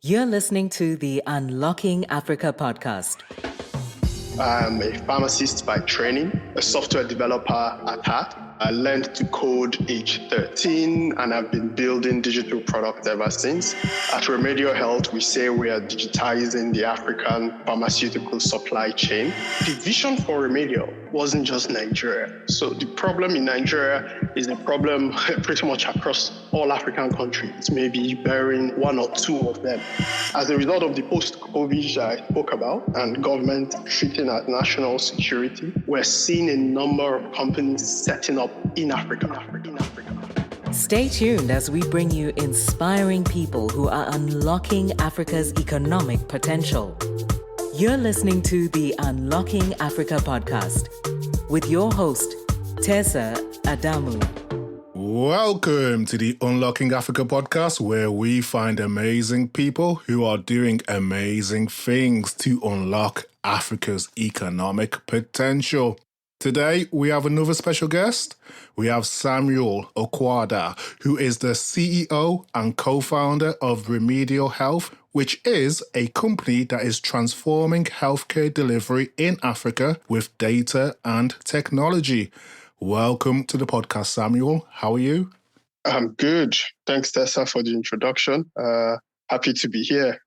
You're listening to the Unlocking Africa podcast. I'm a pharmacist by training, a software developer at heart. I learned to code age 13 and I've been building digital products ever since. At Remedial Health, we say we are digitizing the African pharmaceutical supply chain. The vision for Remedial wasn't just Nigeria. So the problem in Nigeria is a problem pretty much across all African countries, maybe bearing one or two of them. As a result of the post-COVID I spoke about and government treating at national security, we're seeing a number of companies setting up in Africa. Stay tuned as we bring you inspiring people who are unlocking Africa's economic potential. You're listening to the Unlocking Africa podcast with your host, Tessa Adamu. Welcome to the Unlocking Africa podcast, where we find amazing people who are doing amazing things to unlock Africa's economic potential. Today, we have another special guest. We have Samuel Okwuada, who is the CEO and co-founder of Remedial Health, which is a company that is transforming healthcare delivery in Africa with data and technology. Welcome to the podcast, Samuel. How are you? I'm good. Thanks, Tessa, for the introduction. Happy to be here.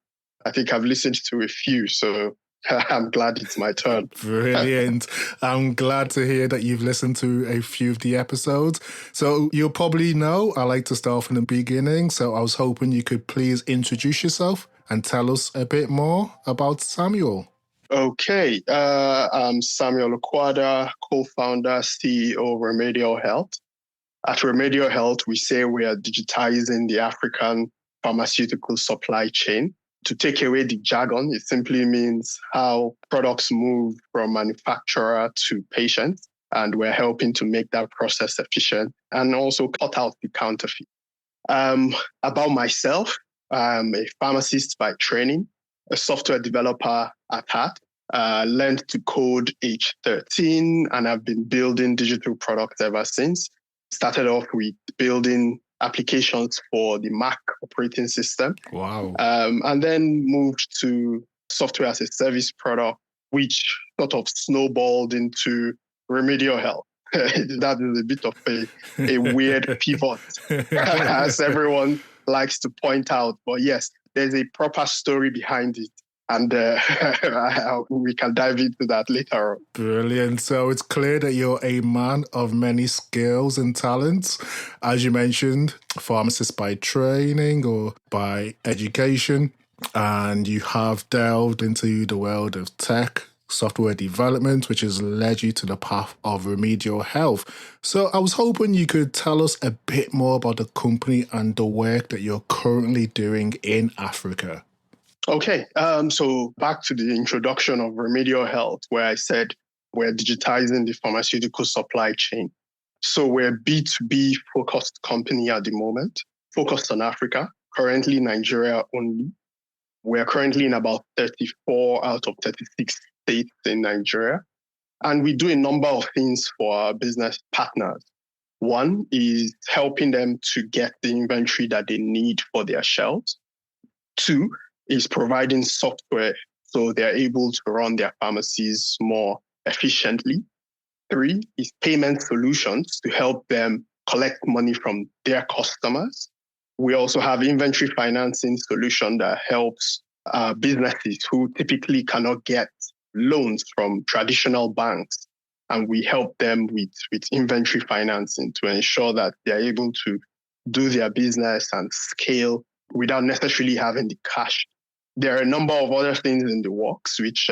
I think I've listened to a few, so I'm glad it's my turn. Brilliant. I'm glad to hear that you've listened to a few of the episodes. So you'll probably know I like to start from the beginning. So I was hoping you could please introduce yourself and tell us a bit more about Samuel. Okay. I'm Samuel Okwuada, co-founder, CEO of Remedial Health. At Remedial Health, we say we are digitizing the African pharmaceutical supply chain. To take away the jargon, it simply means how products move from manufacturer to patient, and we're helping to make that process efficient and also cut out the counterfeit. About myself, I'm a pharmacist by training, a software developer at heart. Learned to code age 13, and I've been building digital products ever since. Started off with building applications for the Mac operating system. Wow. And then moved to software as a service product, which sort of snowballed into Remedial Health. That is a bit of a weird pivot, as everyone likes to point out. But yes, there's a proper story behind it. And we can dive into that later on. Brilliant. So it's clear that you're a man of many skills and talents. As you mentioned, pharmacist by training or by education, and you have delved into the world of tech, software development, which has led you to the path of Remedial Health. So I was hoping you could tell us a bit more about the company and the work that you're currently doing in Africa. Okay, so back to the introduction of Remedial Health, where I said we're digitizing the pharmaceutical supply chain. So we're a B2B focused company at the moment, focused on Africa, currently Nigeria only. We're currently in about 34 out of 36 states in Nigeria. And we do a number of things for our business partners. One is helping them to get the inventory that they need for their shelves. Two is providing software so they're able to run their pharmacies more efficiently. Three is payment solutions to help them collect money from their customers. We also have inventory financing solution that helps businesses who typically cannot get loans from traditional banks. And we help them with inventory financing to ensure that they're able to do their business and scale without necessarily having the cash. There are a number of other things in the works which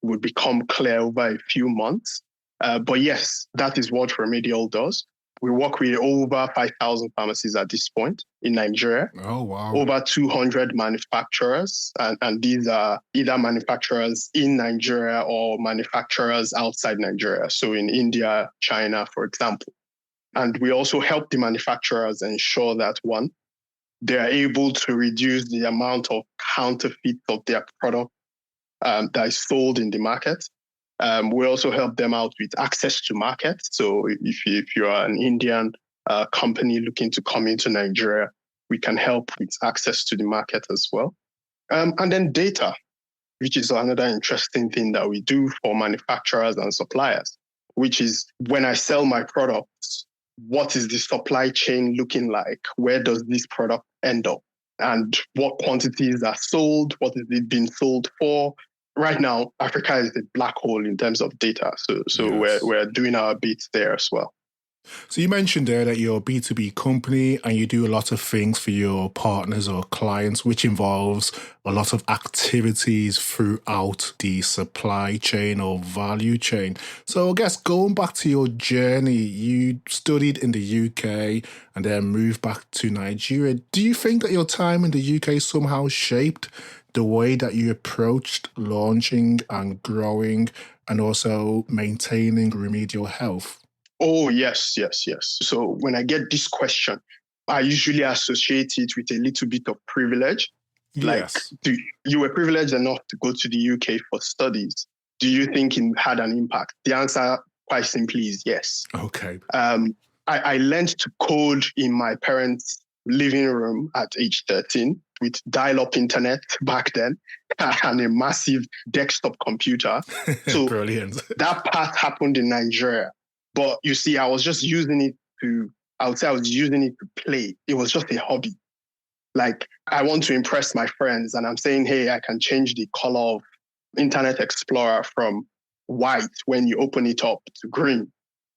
would become clear over a few months. But yes, that is what Remedial does. We work with over 5,000 pharmacies at this point in Nigeria. Oh, wow. Over 200 manufacturers. And these are either manufacturers in Nigeria or manufacturers outside Nigeria. So in India, China, for example. And we also help the manufacturers ensure that, one, they are able to reduce the amount of counterfeit of their product that is sold in the market. We also help them out with access to market. So if you are an Indian company looking to come into Nigeria, we can help with access to the market as well. And then data, which is another interesting thing that we do for manufacturers and suppliers, which is when I sell my products, what is the supply chain looking like? Where does this product end up? And what quantities are sold? What is it being sold for? Right now, Africa is a black hole in terms of data. So Yes. we're doing our bits there as well. So you mentioned there that you're a B2B company and you do a lot of things for your partners or clients, which involves a lot of activities throughout the supply chain or value chain. So I guess going back to your journey, you studied in the UK and then moved back to Nigeria. Do you think that your time in the UK somehow shaped the way that you approached launching and growing and also maintaining Remedial Health? Oh, yes. So when I get this question, I usually associate it with a little bit of privilege. Yes. Like, you were privileged enough to go to the UK for studies. Do you think it had an impact? The answer, quite simply, is yes. Okay. I learned to code in my parents' living room at age 13 with dial-up internet back then and a massive desktop computer. So Brilliant. that part happened in Nigeria. But you see, I would say I was using it to play. It was just a hobby. Like, I want to impress my friends and I'm saying, hey, I can change the color of Internet Explorer from white when you open it up to green,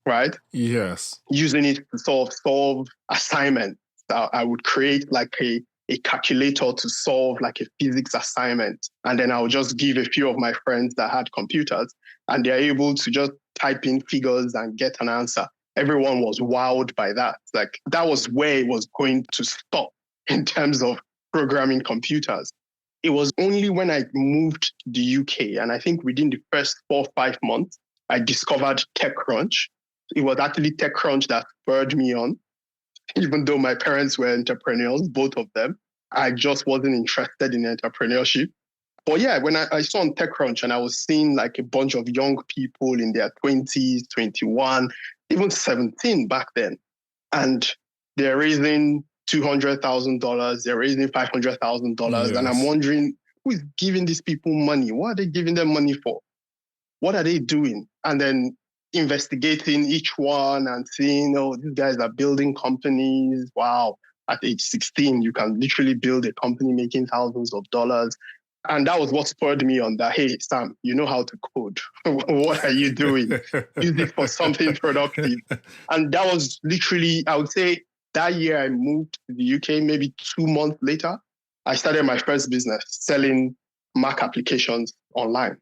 right? Yes. Using it to solve assignments. I would create like a calculator to solve like a physics assignment. And then I would just give a few of my friends that had computers and they're able to just type in figures and get an answer. Everyone was wowed by that. Like, that was where it was going to stop in terms of programming computers. It was only when I moved to the UK, and I think within the first 4 or 5 months, I discovered TechCrunch. It was actually TechCrunch that spurred me on. Even though my parents were entrepreneurs, both of them, I just wasn't interested in entrepreneurship. But yeah, when I saw on TechCrunch and I was seeing like a bunch of young people in their 20s, 21, even 17 back then, and they're raising $200,000, they're raising $500,000, Yes. and I'm wondering, who is giving these people money? What are they giving them money for? What are they doing? And then investigating each one and seeing, oh, these guys are building companies. Wow. At age 16, you can literally build a company making thousands of dollars. And that was what spurred me on that. Hey, Sam, you know how to code. What are you doing? Use it for something productive. And that was literally, I would say, that year I moved to the UK, maybe 2 months later, I started my first business selling Mac applications online.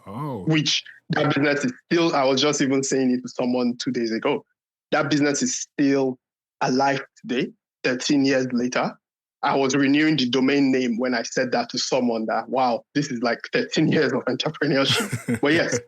Oh. Which that business is still, I was just even saying it to someone 2 days ago. That business is still alive today, 13 years later. I was renewing the domain name when I said that to someone that, wow, this is like 13 years of entrepreneurship. But yes,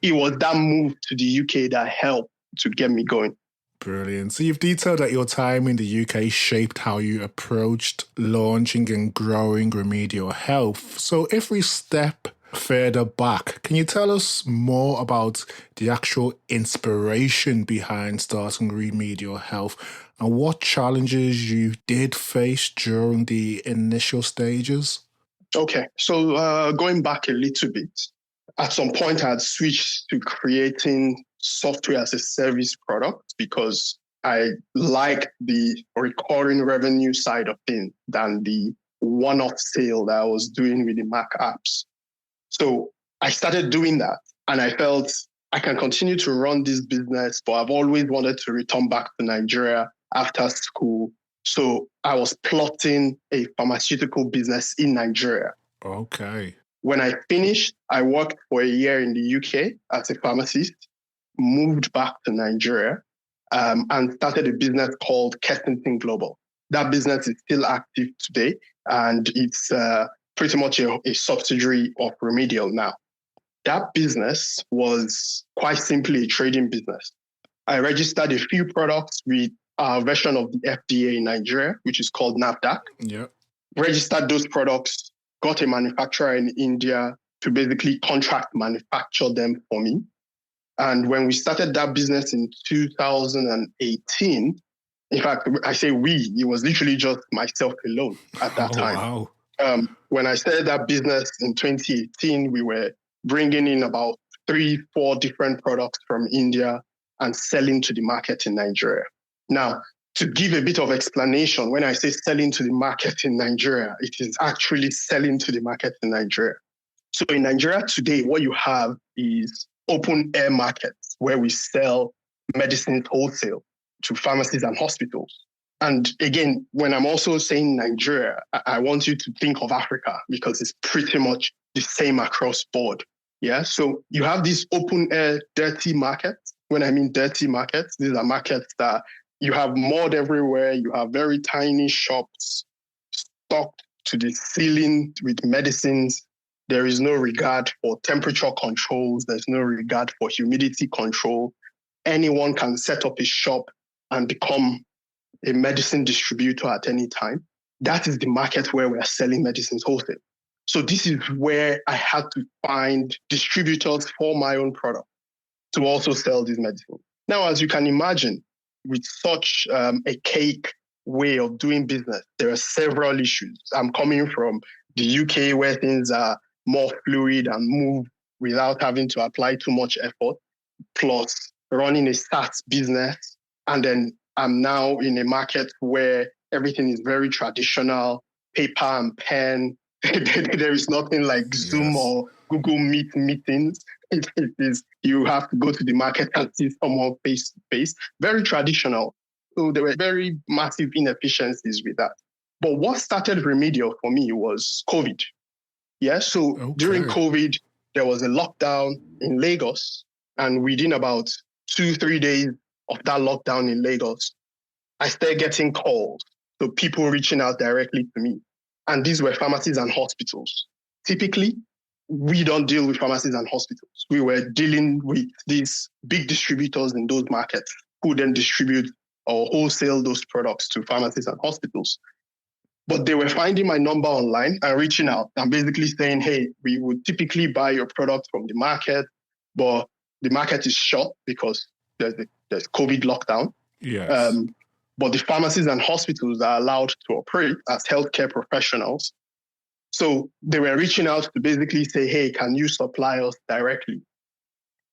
it was that move to the UK that helped to get me going. Brilliant. So you've detailed that your time in the UK shaped how you approached launching and growing Remedial Health. So if we step further back, can you tell us more about the actual inspiration behind starting Remedial Health and what challenges you did face during the initial stages? Okay, so going back a little bit, at some point I had switched to creating software as a service product because I like the recurring revenue side of things than the one-off sale that I was doing with the Mac apps. So I started doing that and I felt I can continue to run this business, but I've always wanted to return back to Nigeria after school. So I was plotting a pharmaceutical business in Nigeria. Okay. When I finished, I worked for a year in the UK as a pharmacist, moved back to Nigeria, and started a business called Kensington Global. That business is still active today, and it's pretty much a subsidiary of Remedial now. That business was quite simply a trading business. I registered a few products with our version of the FDA in Nigeria, which is called NAFDAC. Yeah. Registered those products, got a manufacturer in India to basically contract manufacture them for me. And when we started that business in 2018, in fact, I say we, it was literally just myself alone at that time. Wow. When I started that business in 2018, we were bringing in about 3-4 different products from India and selling to the market in Nigeria. Now, to give a bit of explanation, when I say selling to the market in Nigeria, it is actually selling to the market in Nigeria. So in Nigeria today, what you have is open air markets where we sell medicine wholesale to pharmacies and hospitals. And again, when I'm also saying Nigeria, I want you to think of Africa because it's pretty much the same across board. Yeah. So you have these open air dirty markets. When I mean dirty markets, these are markets that you have mud everywhere. You have very tiny shops stocked to the ceiling with medicines. There is no regard for temperature controls. There's no regard for humidity control. Anyone can set up a shop and become a medicine distributor at any time. That is the market where we're selling medicines wholesale. So this is where I had to find distributors for my own product to also sell these medicines. Now, as you can imagine, with such a cake way of doing business, there are several issues. I'm coming from the UK where things are more fluid and move without having to apply too much effort, plus running a SaaS business. And then I'm now in a market where everything is very traditional, paper and pen. There is nothing like Zoom or Google Meet meetings. It is, you have to go to the market and see someone face to face. Very traditional. So there were very massive inefficiencies with that. But what started Remedial for me was COVID. Yeah, so during COVID, there was a lockdown in Lagos. And within about 2-3 days of that lockdown in Lagos, I started getting calls. So people reaching out directly to me. And these were pharmacies and hospitals. Typically, we don't deal with pharmacies and hospitals. We were dealing with these big distributors in those markets who then distribute or wholesale those products to pharmacies and hospitals. But they were finding my number online and reaching out and basically saying, hey, we would typically buy your product from the market, but the market is shut because there's COVID lockdown. Yes. But the pharmacies and hospitals are allowed to operate as healthcare professionals. So they were reaching out to basically say, hey, can you supply us directly?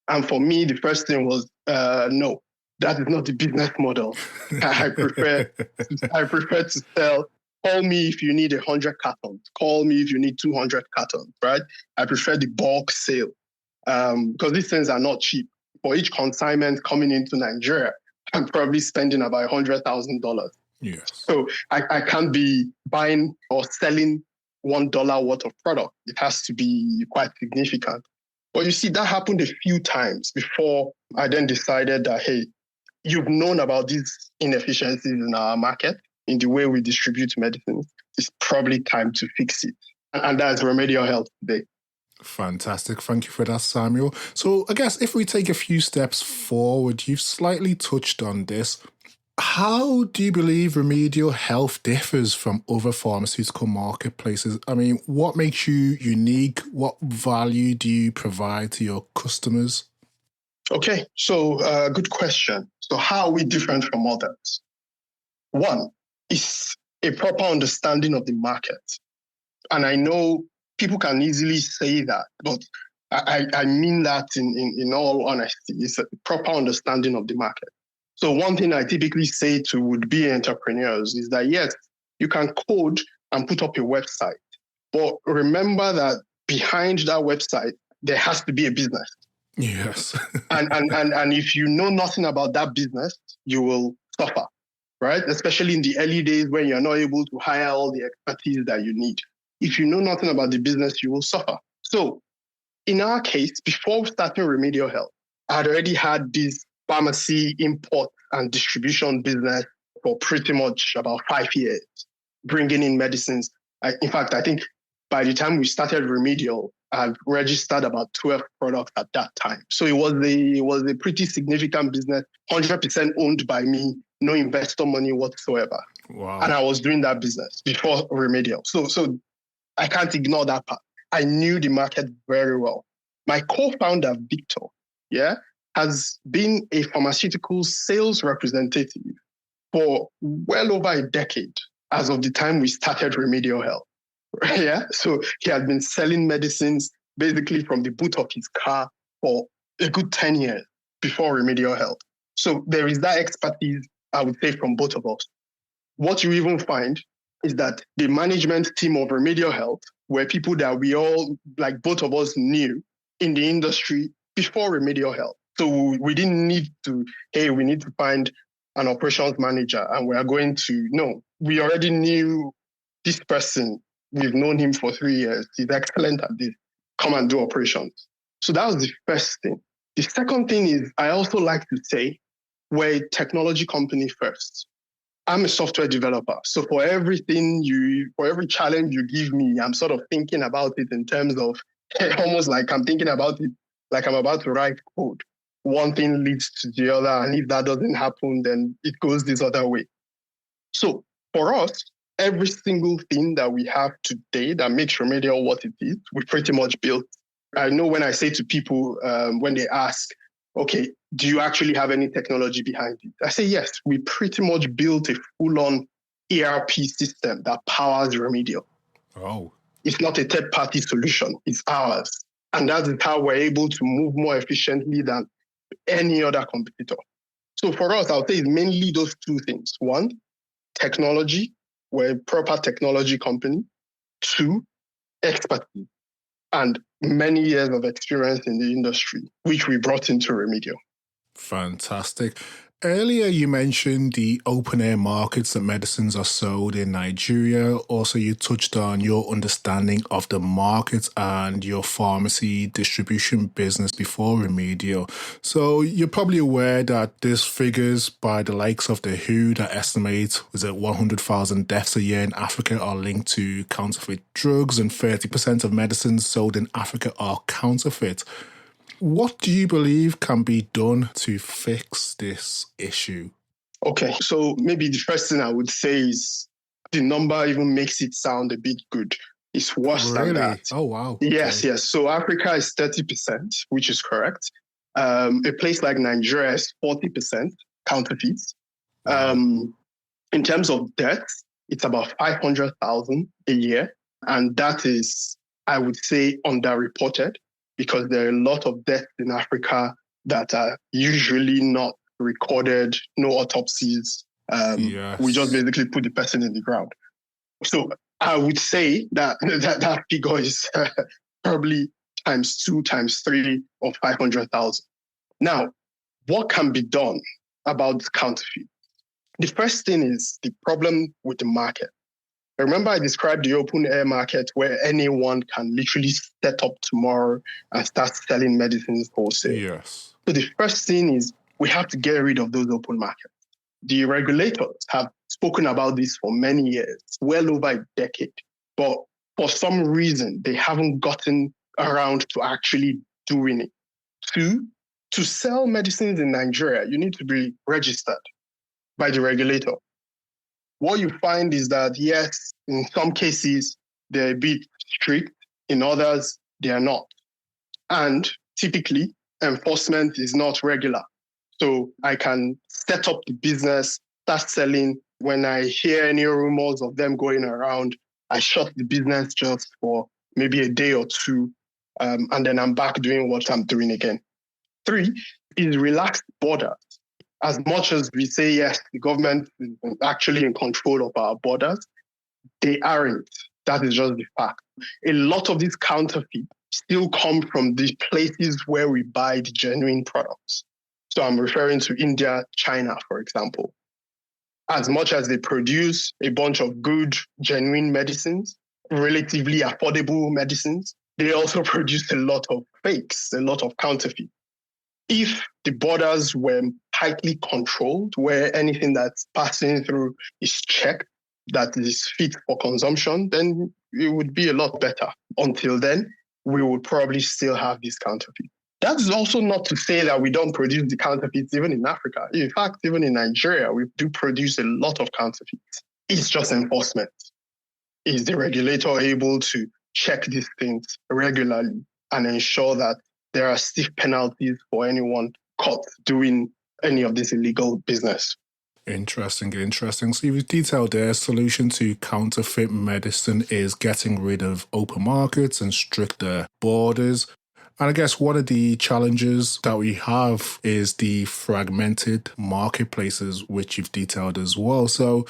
And for me, the first thing was, no, that is not the business model. I prefer to sell. Call me if you need 100 cartons. Call me if you need 200 cartons, right? I prefer the bulk sale because these things are not cheap. For each consignment coming into Nigeria, I'm probably spending about $100,000. Yes. So I can't be buying or selling $1 worth of product. It has to be quite significant. But you see, that happened a few times before I then decided that, hey, you've known about these inefficiencies in our market, in the way we distribute medicines. It's probably time to fix it. And that's Remedial Health today. Fantastic. Thank you for that, Samuel. So I guess if we take a few steps forward, you've slightly touched on this. How do you believe Remedial Health differs from other pharmaceutical marketplaces? I mean, what makes you unique? What value do you provide to your customers? Okay, so good question. So how are we different from others? One is a proper understanding of the market. And I know people can easily say that, but I mean that in all honesty. It's a proper understanding of the market. So one thing I typically say to would-be entrepreneurs is that, yes, you can code and put up a website, but remember that behind that website, there has to be a business. Yes. and if you know nothing about that business, you will suffer, right? Especially in the early days when you're not able to hire all the expertise that you need. If you know nothing about the business, you will suffer. So in our case, before starting Remedial Health, I had already had this pharmacy import and distribution business for pretty much about 5 years, bringing in medicines. In fact, I think by the time we started Remedial, I've registered about 12 products at that time. So it was a pretty significant business, 100% owned by me, no investor money whatsoever. Wow. And I was doing that business before Remedial. So I can't ignore that part. I knew the market very well. My co-founder, Victor, has been a pharmaceutical sales representative for well over a decade as of the time we started Remedial Health. Yeah. So he had been selling medicines basically from the boot of his car for a good 10 years before Remedial Health. So there is that expertise, I would say, from both of us. What you even find is that the management team of Remedial Health were people that we all, like both of us, knew in the industry before Remedial Health. So we didn't need to, hey, we need to find an operations manager and we are going to, no, we already knew this person. We've known him for 3 years. He's excellent at this. Come and do operations. So that was the first thing. The second thing is, I also like to say, we're a technology company first. I'm a software developer. So for every challenge you give me, I'm sort of thinking about it in terms of almost like I'm thinking about it like I'm about to write code. One thing leads to the other. And if that doesn't happen, then it goes this other way. So for us, every single thing that we have today that makes Remedial what it is, we pretty much built. I know when I say to people, when they ask, okay, do you actually have any technology behind it? I say, yes, we pretty much built a full-on ERP system that powers Remedial. Oh. It's not a third-party solution. It's ours. And that is how we're able to move more efficiently than any other competitor. So for us, I would say it's mainly those two things. One, technology. We're a proper technology company. Two, expertise and many years of experience in the industry, which we brought into Remedial. Fantastic. Earlier, you mentioned the open-air markets that medicines are sold in Nigeria. Also, you touched on your understanding of the markets and your pharmacy distribution business before Remedial. So you're probably aware that there's figures by the likes of the WHO that estimate 100,000 deaths a year in Africa are linked to counterfeit drugs, and 30% of medicines sold in Africa are counterfeit. What do you believe can be done to fix this issue? Okay, so maybe the first thing I would say is the number even makes it sound a bit good. It's worse than that. Oh, wow. Yes. So Africa is 30%, which is correct. A place like Nigeria is 40% counterfeits. Wow. In terms of deaths, it's about 500,000 a year. And that is, I would say, underreported, because there are a lot of deaths in Africa that are usually not recorded, no autopsies. Yes. We just basically put the person in the ground. So I would say that figure is probably times 2, times 3 of 500,000. Now, what can be done about counterfeit? The first thing is the problem with the market. Remember, I described the open air market where anyone can literally set up tomorrow and start selling medicines wholesale. Yes. So the first thing is we have to get rid of those open markets. The regulators have spoken about this for many years, well over a decade. But for some reason, they haven't gotten around to actually doing it. Two, to sell medicines in Nigeria, you need to be registered by the regulator. What you find is that, yes, in some cases, they're a bit strict. In others, they are not. And typically, enforcement is not regular. So I can set up the business, start selling. When I hear any rumors of them going around, I shut the business just for maybe a day or two, and then I'm back doing what I'm doing again. 3 is relaxed borders. As much as we say, yes, the government is actually in control of our borders, they aren't. That is just the fact. A lot of these counterfeits still come from the places where we buy the genuine products. So I'm referring to India, China, for example. As much as they produce a bunch of good, genuine medicines, relatively affordable medicines, they also produce a lot of fakes, a lot of counterfeits. If the borders were tightly controlled, where anything that's passing through is checked, that is fit for consumption, then it would be a lot better. Until then, we would probably still have these counterfeits. That is also not to say that we don't produce the counterfeits even in Africa. In fact, even in Nigeria, we do produce a lot of counterfeits. It's just enforcement. Is the regulator able to check these things regularly and ensure that there are stiff penalties for anyone caught doing any of this illegal business? Interesting. So you've detailed their solution to counterfeit medicine is getting rid of open markets and stricter borders. And I guess one of the challenges that we have is the fragmented marketplaces, which you've detailed as well. So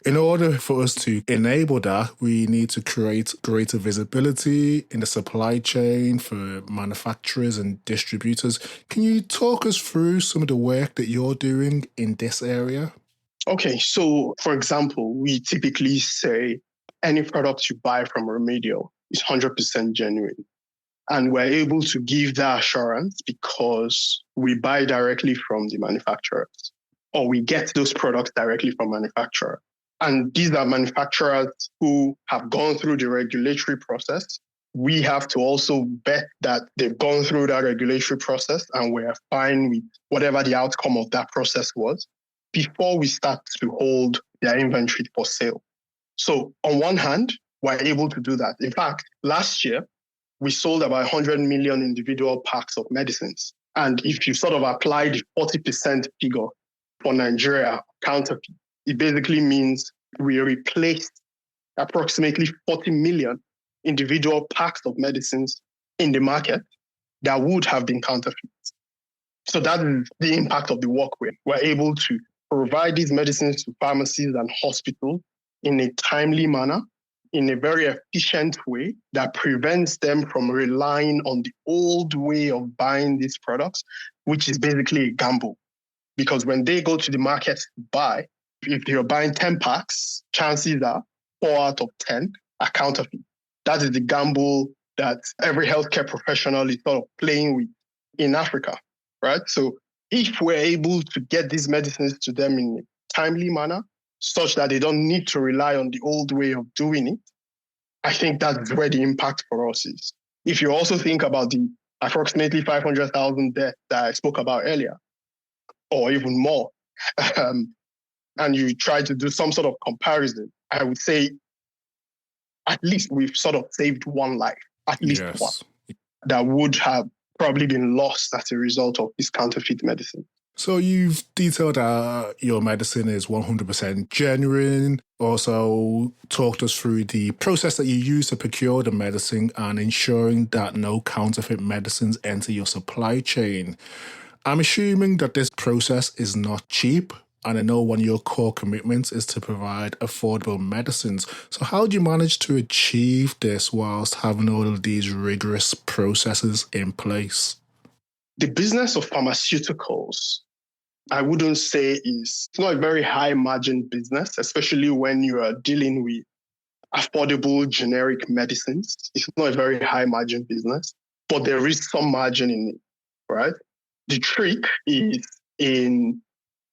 in order for us to enable that, we need to create greater visibility in the supply chain for manufacturers and distributors. Can you talk us through some of the work that you're doing in this area? Okay, so for example, we typically say any product you buy from Remedial is 100% genuine. And we're able to give that assurance because we buy directly from the manufacturers, or we get those products directly from manufacturers. And these are manufacturers who have gone through the regulatory process. We have to also bet that they've gone through that regulatory process and we're fine with whatever the outcome of that process was before we start to hold their inventory for sale. So on one hand, we're able to do that. In fact, last year, we sold about 100 million individual packs of medicines. And if you sort of apply the 40% figure for Nigeria counterfeit, it basically means we replaced approximately 40 million individual packs of medicines in the market that would have been counterfeit. So that is the impact of the work we're able to provide these medicines to pharmacies and hospitals in a timely manner, in a very efficient way that prevents them from relying on the old way of buying these products, which is basically a gamble. Because when they go to the market to buy, if you're buying 10 packs, chances are 4 out of 10 are counterfeit. That is the gamble that every healthcare professional is sort of playing with in Africa, right? So if we're able to get these medicines to them in a timely manner, such that they don't need to rely on the old way of doing it, I think that's where the impact for us is. If you also think about the approximately 500,000 deaths that I spoke about earlier, or even more, and you try to do some sort of comparison, I would say at least we've sort of saved one life, at least one, that would have probably been lost as a result of this counterfeit medicine. So you've detailed your medicine is 100% genuine. Also talked us through the process that you use to procure the medicine and ensuring that no counterfeit medicines enter your supply chain. I'm assuming that this process is not cheap. And I know one of your core commitments is to provide affordable medicines. So how do you manage to achieve this whilst having all of these rigorous processes in place? The business of pharmaceuticals, I wouldn't say it's not a very high margin business, especially when you are dealing with affordable generic medicines. It's not a very high margin business, but there is some margin in it, right? The trick is in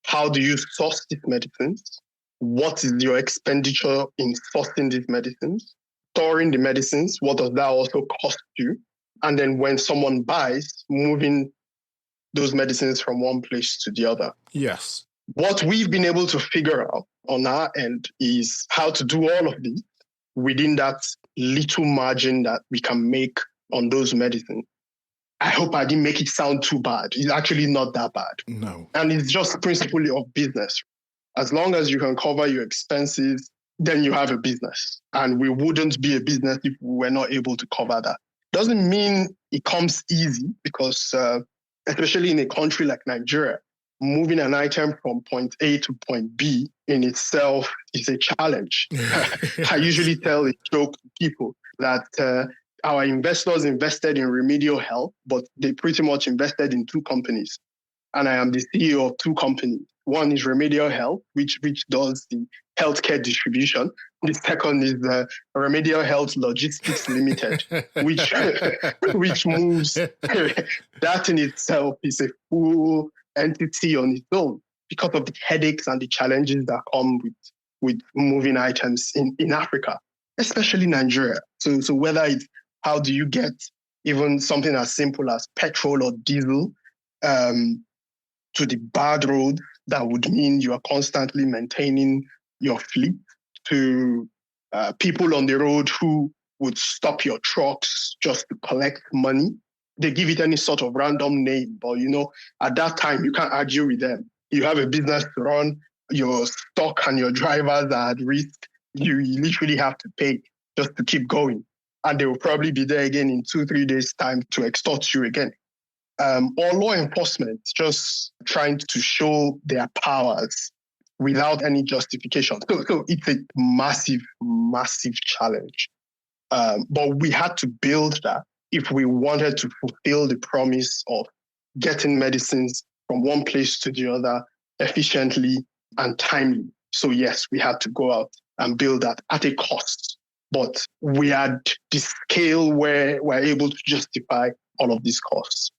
how do you source these medicines? What is your expenditure in sourcing these medicines? Storing the medicines, what does that also cost you? And then when someone buys, moving those medicines from one place to the other. Yes. What we've been able to figure out on our end is how to do all of this within that little margin that we can make on those medicines. I hope I didn't make it sound too bad. It's actually not that bad. No. And it's just principally of business. As long as you can cover your expenses, then you have a business. And we wouldn't be a business if we were not able to cover that. Doesn't mean it comes easy because especially in a country like Nigeria, moving an item from point A to point B in itself is a challenge. I usually tell a joke to people that our investors invested in Remedial Health, but they pretty much invested in two companies. And I am the CEO of two companies. One is Remedial Health, which does the healthcare distribution. The second is Remedial Health Logistics Limited, which moves. That in itself is a full entity on its own because of the headaches and the challenges that come with moving items in Africa, especially Nigeria. So whether it's how do you get even something as simple as petrol or diesel to the bad road, that would mean you are constantly maintaining your fleet, to people on the road who would stop your trucks just to collect money. They give it any sort of random name, but at that time, you can't argue with them. You have a business to run, your stock and your drivers are at risk, you literally have to pay just to keep going. And they will probably be there again in 2-3 days' time to extort you again. Or law enforcement just trying to show their powers without any justification. So it's a massive, massive challenge. But we had to build that if we wanted to fulfill the promise of getting medicines from one place to the other efficiently and timely. So yes, we had to go out and build that at a cost. But we had this scale where we're able to justify all of these costs.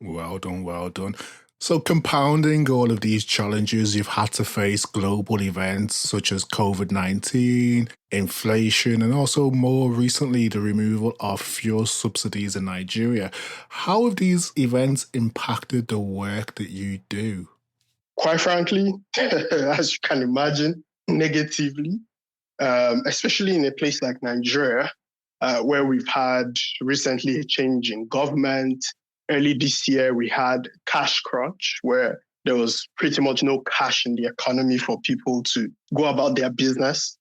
Well done, well done. So compounding all of these challenges, you've had to face global events such as COVID-19, inflation, and also more recently, the removal of fuel subsidies in Nigeria. How have these events impacted the work that you do? Quite frankly, as you can imagine, negatively, especially in a place like Nigeria, where we've had recently a change in government. Early this year, we had cash crunch, where there was pretty much no cash in the economy for people to go about their business.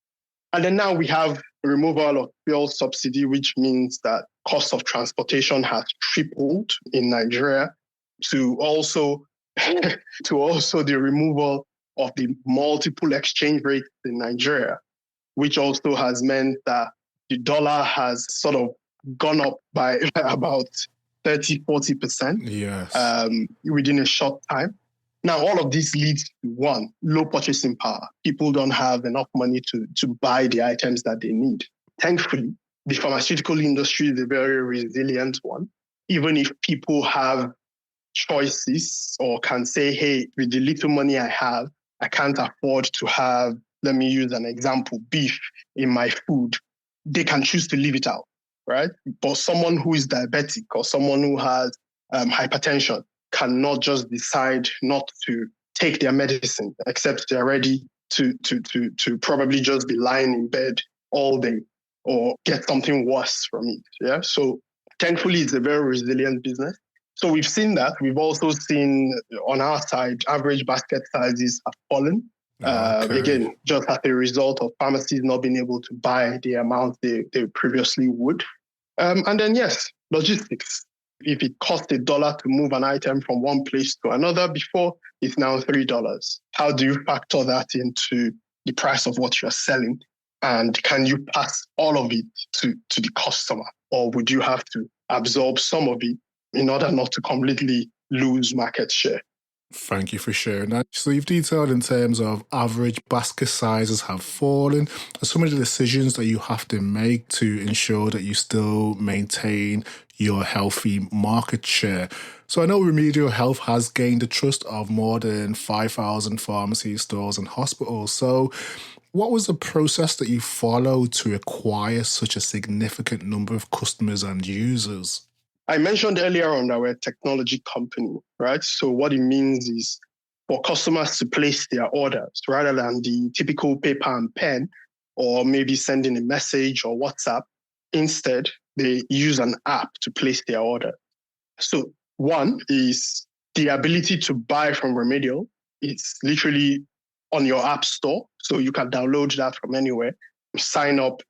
And then now we have removal of fuel subsidy, which means that cost of transportation has tripled in Nigeria, to also the removal of the multiple exchange rates in Nigeria, which also has meant that the dollar has sort of gone up by about 30-40% within a short time. Now, all of this leads to one, low purchasing power. People don't have enough money to buy the items that they need. Thankfully, the pharmaceutical industry is a very resilient one. Even if people have choices or can say, hey, with the little money I have, I can't afford to have, let me use an example, beef in my food, they can choose to leave it out. Right? But someone who is diabetic or someone who has hypertension cannot just decide not to take their medicine, except they're ready to probably just be lying in bed all day or get something worse from it. Yeah. So thankfully, it's a very resilient business. So we've seen that. We've also seen on our side, average basket sizes have fallen. Again, just as a result of pharmacies not being able to buy the amount they previously would. And then, yes, logistics. If it cost $1 to move an item from one place to another before, it's now $3. How do you factor that into the price of what you're selling? And can you pass all of it to the customer? Or would you have to absorb some of it in order not to completely lose market share? Thank you for sharing that. So you've detailed in terms of average basket sizes have fallen and some of the decisions that you have to make to ensure that you still maintain your healthy market share. So I know Remedial Health has gained the trust of more than 5,000 pharmacies, stores and hospitals. So what was the process that you followed to acquire such a significant number of customers and users? I mentioned earlier on that we're a technology company, right? So what it means is for customers to place their orders rather than the typical paper and pen or maybe sending a message or WhatsApp. Instead, they use an app to place their order. So one is the ability to buy from Remedial. It's literally on your app store. So you can download that from anywhere, sign up,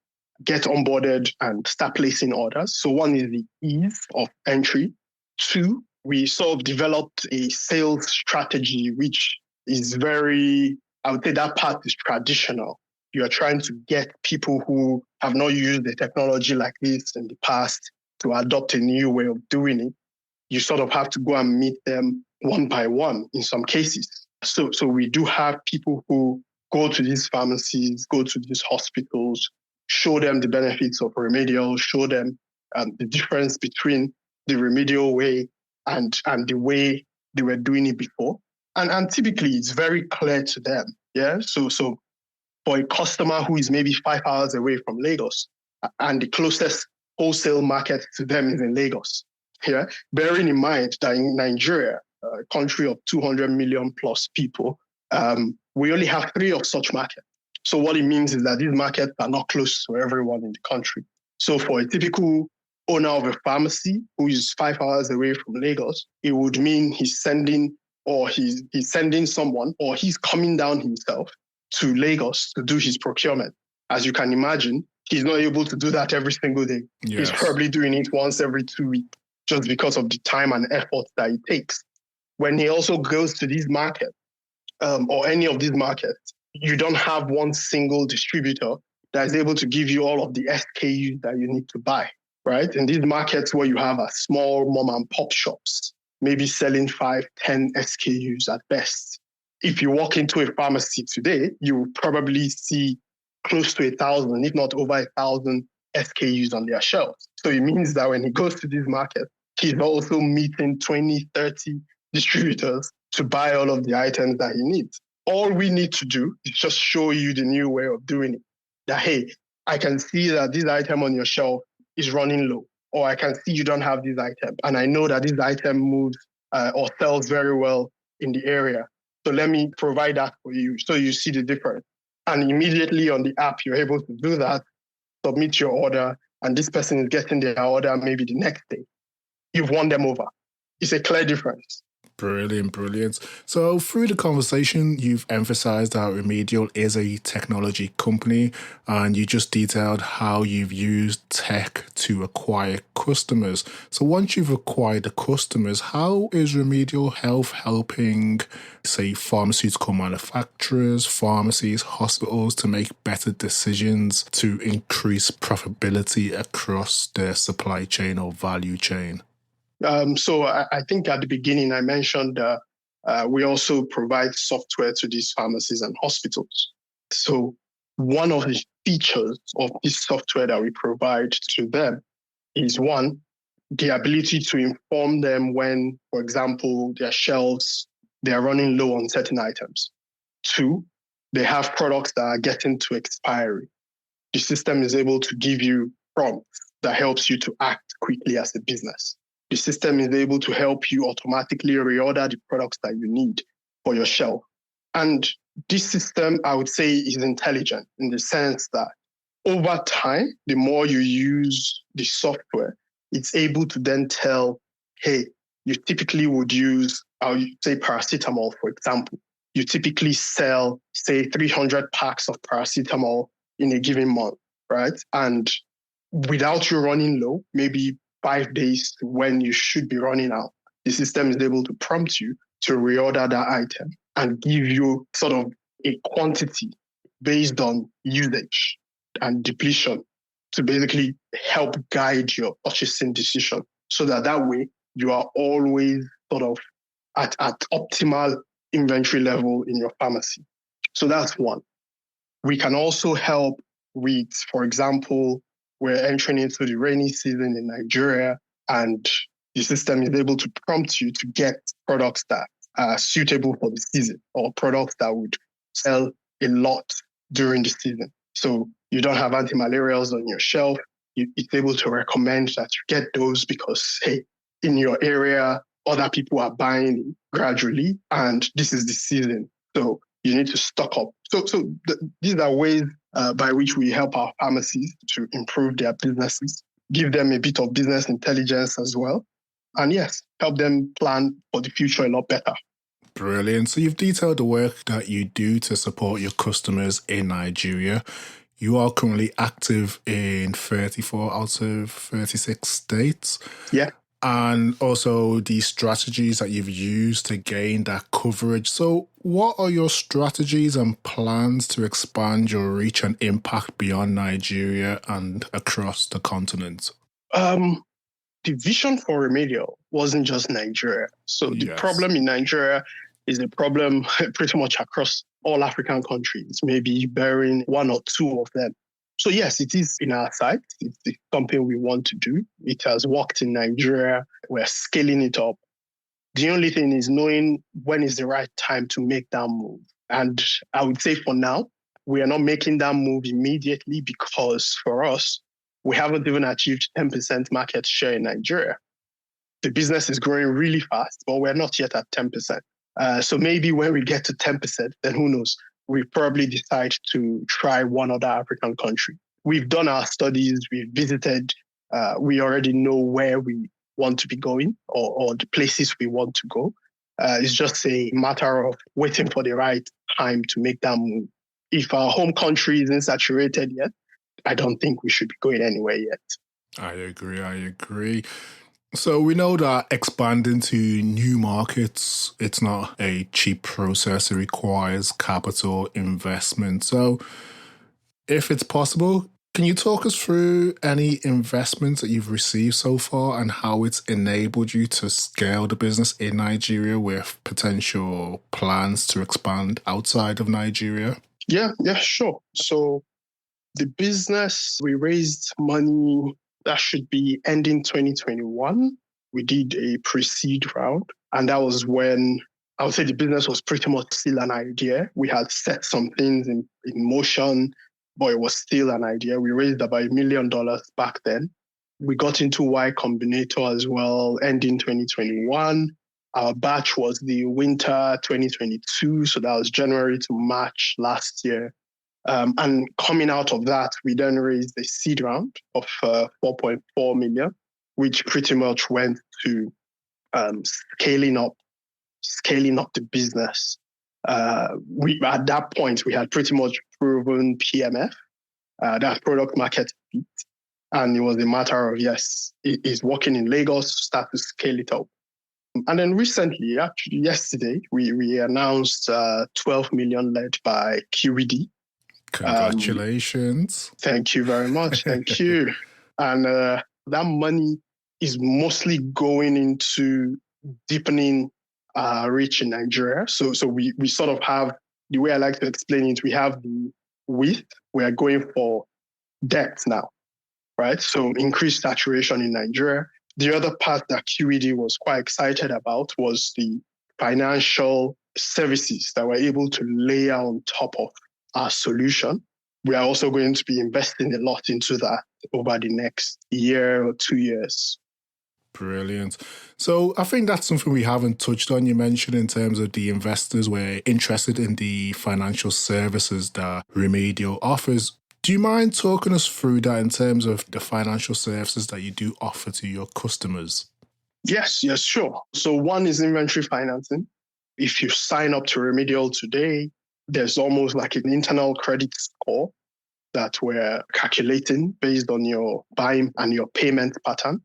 get onboarded and start placing orders. So one is the ease of entry. Two, we sort of developed a sales strategy, which is very, I would say that part is traditional. You are trying to get people who have not used the technology like this in the past to adopt a new way of doing it. You sort of have to go and meet them one by one in some cases. So we do have people who go to these pharmacies, go to these hospitals, show them the benefits of Remedial, show them the difference between the Remedial way and the way they were doing it before. And typically, it's very clear to them. Yeah. So for a customer who is maybe 5 hours away from Lagos, and the closest wholesale market to them is in Lagos. Yeah. Bearing in mind that in Nigeria, a country of 200 million plus people, we only have 3 of such markets. So what it means is that these markets are not close to everyone in the country. So for a typical owner of a pharmacy who is 5 hours away from Lagos, it would mean he's sending or he's sending someone, or he's coming down himself to Lagos to do his procurement. As you can imagine, he's not able to do that every single day. Yes. He's probably doing it once every 2 weeks, just because of the time and effort that it takes. When he also goes to these markets, or any of these markets, you don't have one single distributor that is able to give you all of the SKUs that you need to buy, right? In these markets where you have a small mom and pop shops, maybe selling 5, 10 SKUs at best. If you walk into a pharmacy today, you will probably see close to 1,000, if not over 1,000 SKUs on their shelves. So it means that when he goes to these markets, he's also meeting 20, 30 distributors to buy all of the items that he needs. All we need to do is just show you the new way of doing it. That, hey, I can see that this item on your shelf is running low, or I can see you don't have this item, and I know that this item moves or sells very well in the area. So let me provide that for you so you see the difference. And immediately on the app, you're able to do that, submit your order, and this person is getting their order maybe the next day. You've won them over. It's a clear difference. Brilliant. So through the conversation, you've emphasized that Remedial is a technology company, and you just detailed how you've used tech to acquire customers. So once you've acquired the customers, how is Remedial Health helping, say, pharmaceutical manufacturers, pharmacies, hospitals to make better decisions to increase profitability across their supply chain or value chain? So I think at the beginning I mentioned we also provide software to these pharmacies and hospitals. So one of the features of this software that we provide to them is, one, the ability to inform them when, for example, their shelves, they are running low on certain items. 2, they have products that are getting to expiry. The system is able to give you prompts that helps you to act quickly as a business. The system is able to help you automatically reorder the products that you need for your shelf. And this system, I would say, is intelligent in the sense that over time, the more you use the software, it's able to then tell, hey, you typically would use, say, paracetamol, for example. You typically sell, say, 300 packs of paracetamol in a given month, right? And without you running low, maybe 5 days to when you should be running out, the system is able to prompt you to reorder that item and give you sort of a quantity based on usage and depletion to basically help guide your purchasing decision, so that way you are always sort of at optimal inventory level in your pharmacy. So that's one. We can also help with, for example, we're entering into the rainy season in Nigeria, and the system is able to prompt you to get products that are suitable for the season, or products that would sell a lot during the season. So you don't have antimalarials on your shelf. It's able to recommend that you get those because, hey, in your area, other people are buying gradually, and this is the season. So you need to stock up. So these are ways by which we help our pharmacies to improve their businesses, give them a bit of business intelligence as well, and yes, help them plan for the future a lot better. Brilliant. So you've detailed the work that you do to support your customers in Nigeria. You are currently active in 34 out of 36 states. Yeah. And also the strategies that you've used to gain that coverage. So what are your strategies and plans to expand your reach and impact beyond Nigeria and across the continent? The vision for Remedial wasn't just Nigeria. So the problem in Nigeria is a problem pretty much across all African countries, maybe bearing one or two of them. So yes, it is in our sight. It's something we want to do. It has worked in Nigeria. We're scaling it up. The only thing is knowing when is the right time to make that move. And I would say for now, we are not making that move immediately because for us, we haven't even achieved 10% market share in Nigeria. The business is growing really fast, but we're not yet at 10%. So maybe when we get to 10%, then who knows? We probably decide to try one other African country. We've done our studies, we've visited, we already know where we want to be going or the places we want to go. It's just a matter of waiting for the right time to make that move. If our home country isn't saturated yet, I don't think we should be going anywhere yet. I agree. So we know that expanding to new markets, it's not a cheap process. It requires capital investment. So if it's possible, can you talk us through any investments that you've received so far and how it's enabled you to scale the business in Nigeria with potential plans to expand outside of Nigeria? Yeah, sure. So the business, we raised money that should be ending 2021. We did a pre-seed round, and that was when I would say the business was pretty much still an idea. We had set some things in motion, but it was still an idea. We raised about $1 million back then. We got into Y Combinator as well, ending 2021. Our batch was the winter 2022, so that was January to March last year. And coming out of that, we then raised a seed round of 4.4 million, which pretty much went to scaling up the business. At that point, we had pretty much proven PMF, that product market fit, and it was a matter of, yes, it is working in Lagos, start to scale it up. And then recently, actually yesterday, we announced 12 million led by QED. Congratulations. Thank you very much. Thank you. And that money is mostly going into deepening reach in Nigeria. So we sort of have, the way I like to explain it, we have the width, we are going for depth now, right? So increased saturation in Nigeria. The other part that QED was quite excited about was the financial services that we're able to layer on top of our solution. We are also going to be investing a lot into that over the next year or 2 years. Brilliant. So I think that's something we haven't touched on. You mentioned in terms of the investors were interested in the financial services that Remedial offers. Do you mind talking us through that in terms of the financial services that you do offer to your customers? Yes, sure. So one is inventory financing. If you sign up to Remedial today, there's almost like an internal credit score that we're calculating based on your buying and your payment pattern.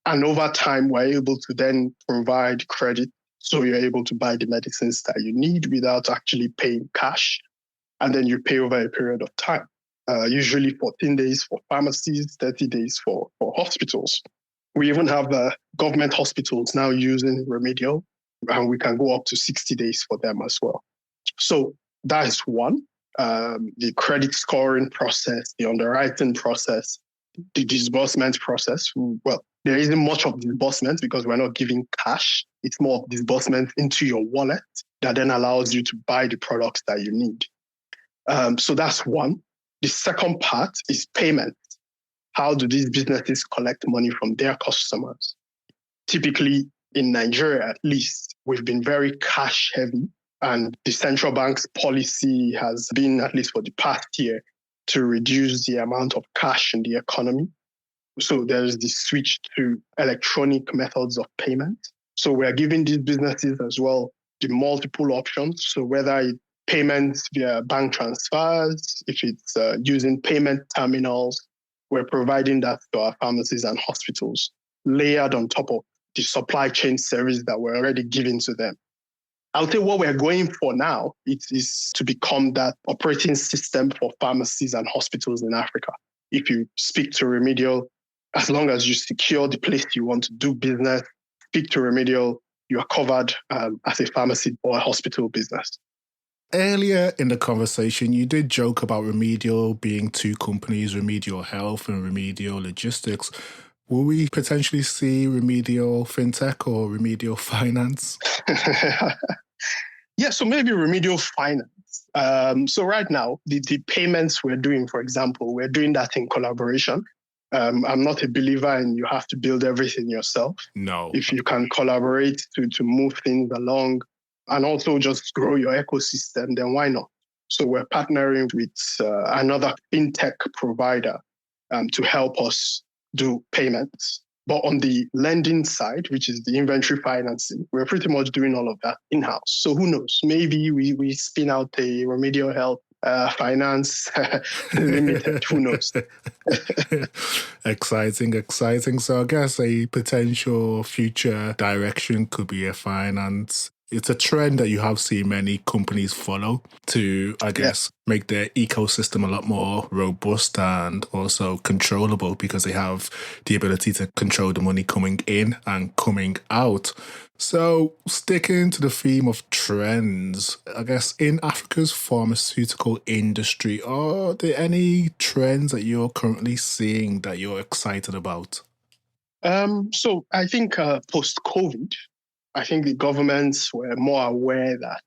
And over time, we're able to then provide credit so you're able to buy the medicines that you need without actually paying cash. And then you pay over a period of time, usually 14 days for pharmacies, 30 days for hospitals. We even have government hospitals now using Remedial, and we can go up to 60 days for them as well. So that is one. The credit scoring process, the underwriting process, the disbursement process. Well, there isn't much of disbursement because we're not giving cash. It's more of disbursement into your wallet that then allows you to buy the products that you need. So that's one. The second part is payment. How do these businesses collect money from their customers? Typically, in Nigeria at least, we've been very cash heavy. And the central bank's policy has been, at least for the past year, to reduce the amount of cash in the economy. So there's the switch to electronic methods of payment. So we're giving these businesses as well the multiple options. So whether it's payments via bank transfers, if it's using payment terminals, we're providing that to our pharmacies and hospitals, layered on top of the supply chain service that we're already giving to them. I'll tell you what we're going for now. It is to become that operating system for pharmacies and hospitals in Africa. If you speak to Remedial, as long as you secure the place you want to do business, speak to Remedial, you are covered as a pharmacy or a hospital business. Earlier in the conversation, you did joke about Remedial being two companies, Remedial Health and Remedial Logistics. Will we potentially see Remedial FinTech or Remedial Finance? Yeah, so maybe Remedial Finance. So right now, the payments we're doing, for example, we're doing that in collaboration. I'm not a believer in you have to build everything yourself. No. If you can collaborate to move things along and also just grow your ecosystem, then why not? So we're partnering with another fintech provider to help us do payments. But on the lending side, which is the inventory financing, we're pretty much doing all of that in-house. So who knows? Maybe we spin out a Remedial Health finance limited. Who knows? Exciting. So I guess a potential future direction could be a finance. It's a trend that you have seen many companies follow to, I guess, make their ecosystem a lot more robust and also controllable because they have the ability to control the money coming in and coming out. So, sticking to the theme of trends, I guess in Africa's pharmaceutical industry, are there any trends that you're currently seeing that you're excited about? So I think post-COVID, I think the governments were more aware that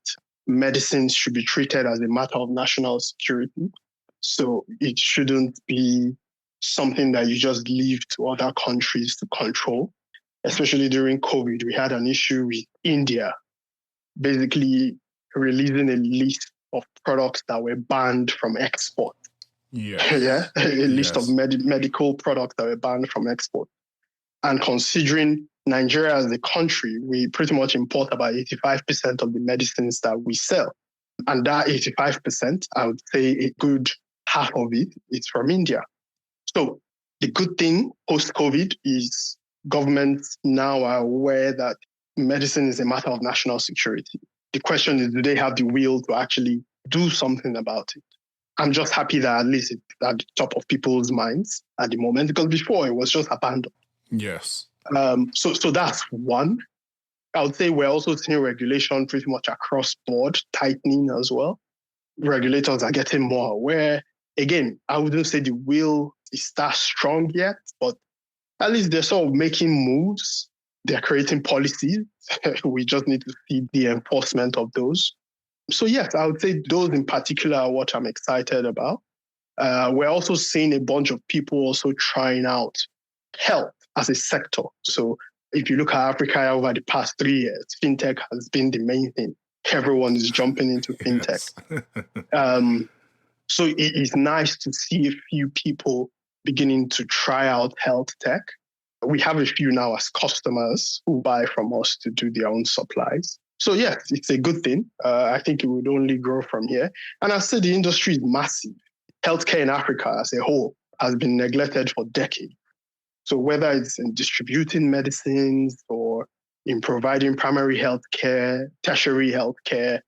medicines should be treated as a matter of national security. So it shouldn't be something that you just leave to other countries to control. Especially during COVID, we had an issue with India basically releasing a list of products that were banned from export. Yes. A list of medical products that were banned from export. And considering Nigeria as a country, we pretty much import about 85% of the medicines that we sell. And that 85%, I would say a good half of it is from India. So the good thing post-COVID is governments now are aware that medicine is a matter of national security. The question is, do they have the will to actually do something about it? I'm just happy that at least it's at the top of people's minds at the moment, because before it was just abandoned. Yes. So that's one. I would say we're also seeing regulation pretty much across board tightening as well. Regulators are getting more aware. Again, I wouldn't say the will is that strong yet, but at least they're sort of making moves. They're creating policies. We just need to see the enforcement of those. So yes, I would say those in particular are what I'm excited about. We're also seeing a bunch of people also trying out health as a sector. So if you look at Africa over the past 3 years, fintech has been the main thing. Everyone is jumping into fintech. Yes. So it is nice to see a few people beginning to try out health tech. We have a few now as customers who buy from us to do their own supplies. So yes, it's a good thing. I think it would only grow from here. And I said the industry is massive. Healthcare in Africa as a whole has been neglected for decades. So whether it's in distributing medicines or in providing primary healthcare, tertiary healthcare,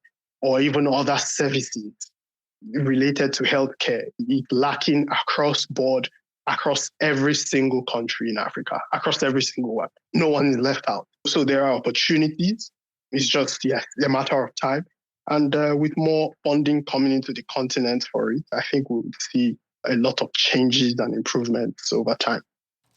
or even other services related to healthcare, it's lacking across board, across every single country in Africa, across every single one. No one is left out. So there are opportunities. It's just, a matter of time. And with more funding coming into the continent for it, I think we'll see a lot of changes and improvements over time.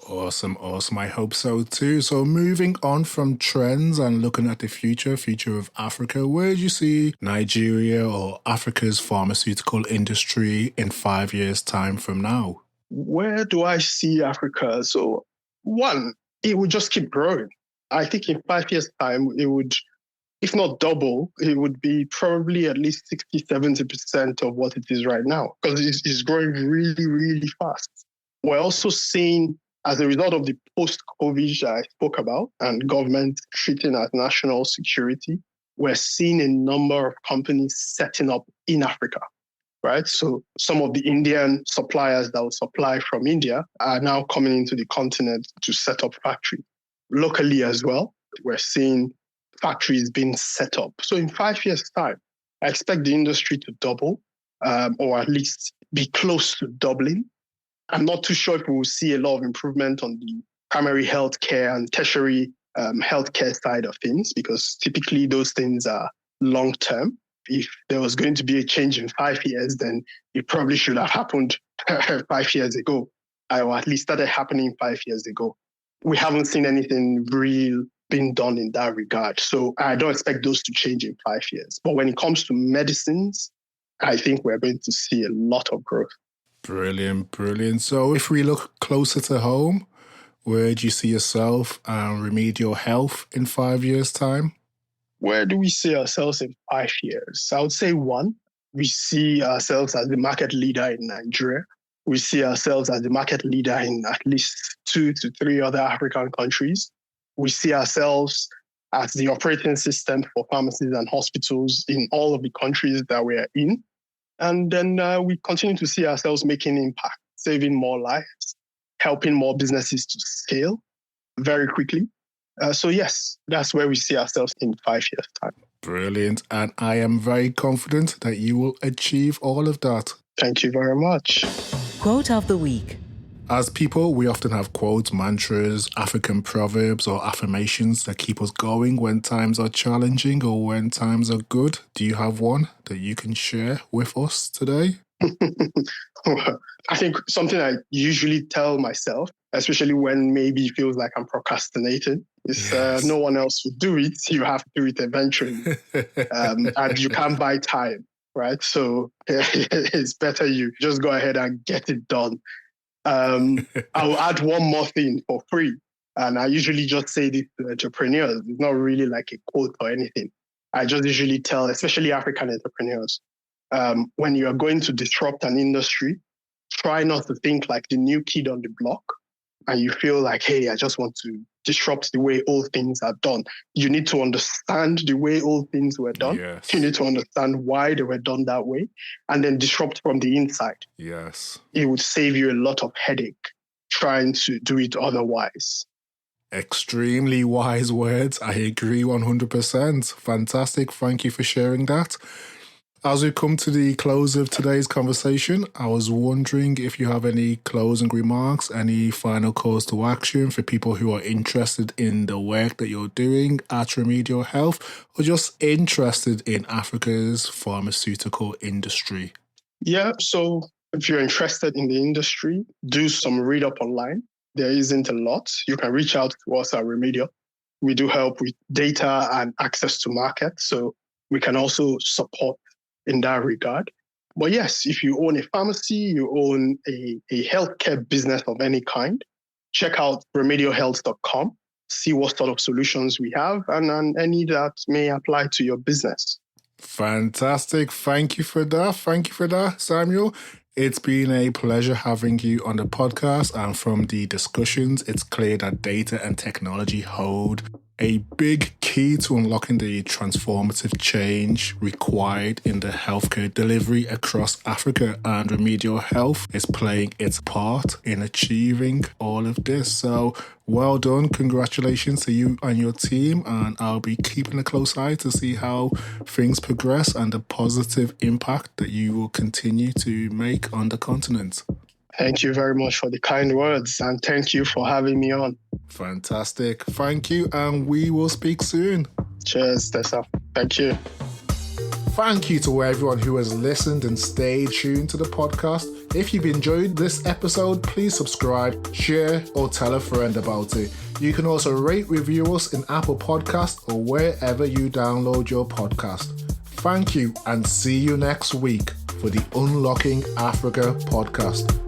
Awesome. I hope so too. So moving on from trends and looking at the future of Africa, where do you see Nigeria or Africa's pharmaceutical industry in 5 years' time from now? Where do I see Africa? So one, it would just keep growing. I think in 5 years' time, it would, if not double, it would be probably at least 60-70% of what it is right now, because it's growing really, really fast. We're also seeing, as a result of the post-COVID I spoke about and government treating as national security, we're seeing a number of companies setting up in Africa, right? So some of the Indian suppliers that would supply from India are now coming into the continent to set up factories. Locally as well, we're seeing factories being set up. So in 5 years' time, I expect the industry to double, or at least be close to doubling. I'm not too sure if we will see a lot of improvement on the primary healthcare and tertiary healthcare side of things, because typically those things are long-term. If there was going to be a change in 5 years, then it probably should have happened 5 years ago, or at least started happening 5 years ago. We haven't seen anything real being done in that regard. So I don't expect those to change in 5 years. But when it comes to medicines, I think we're going to see a lot of growth. Brilliant. So if we look closer to home, where do you see yourself and Remedial Health in 5 years' time? Where do we see ourselves in 5 years? I would say one, we see ourselves as the market leader in Nigeria. We see ourselves as the market leader in at least 2 to 3 other African countries. We see ourselves as the operating system for pharmacies and hospitals in all of the countries that we are in. And then we continue to see ourselves making impact, saving more lives, helping more businesses to scale very quickly. So yes, that's where we see ourselves in 5 years' time. Brilliant. And I am very confident that you will achieve all of that. Thank you very much. Quote of the week. As people, we often have quotes, mantras, African proverbs, or affirmations that keep us going when times are challenging or when times are good. Do you have one that you can share with us today? I think something I usually tell myself, especially when maybe it feels like I'm procrastinating, is no one else will do it. You have to do it eventually. And you can't buy time, right? So it's better you just go ahead and get it done. I'll add one more thing for free. And I usually just say this to entrepreneurs. It's not really like a quote or anything. I just usually tell, especially African entrepreneurs, when you are going to disrupt an industry, try not to think like the new kid on the block and you feel like, hey, I just want to disrupt the way old things are done. You need to understand the way old things were done. Yes. You need to understand why they were done that way and then disrupt from the inside. Yes. It would save you a lot of headache trying to do it otherwise. Extremely wise words. I agree 100%. Fantastic. Thank you for sharing that. As we come to the close of today's conversation, I was wondering if you have any closing remarks, any final calls to action for people who are interested in the work that you're doing at Remedial Health or just interested in Africa's pharmaceutical industry. Yeah, so if you're interested in the industry, do some read up online. There isn't a lot. You can reach out to us at Remedial. We do help with data and access to market, so we can also support in that regard. But yes, if you own a pharmacy, you own a healthcare business of any kind, check out remedialhealth.com, see what sort of solutions we have and any that may apply to your business. Fantastic. Thank you for that. Thank you for that, Samuel. It's been a pleasure having you on the podcast, and from the discussions, it's clear that data and technology hold a big key to unlocking the transformative change required in the healthcare delivery across Africa, and Remedial Health is playing its part in achieving all of this. So well done. Congratulations to you and your team, and I'll be keeping a close eye to see how things progress and the positive impact that you will continue to make on the continent. Thank you very much for the kind words, and thank you for having me on. Fantastic. Thank you, and we will speak soon. Cheers, Tessa. Thank you. Thank you to everyone who has listened and stayed tuned to the podcast. If you've enjoyed this episode, please subscribe, share, or tell a friend about it. You can also rate, review us in Apple Podcasts or wherever you download your podcast. Thank you, and see you next week for the Unlocking Africa podcast.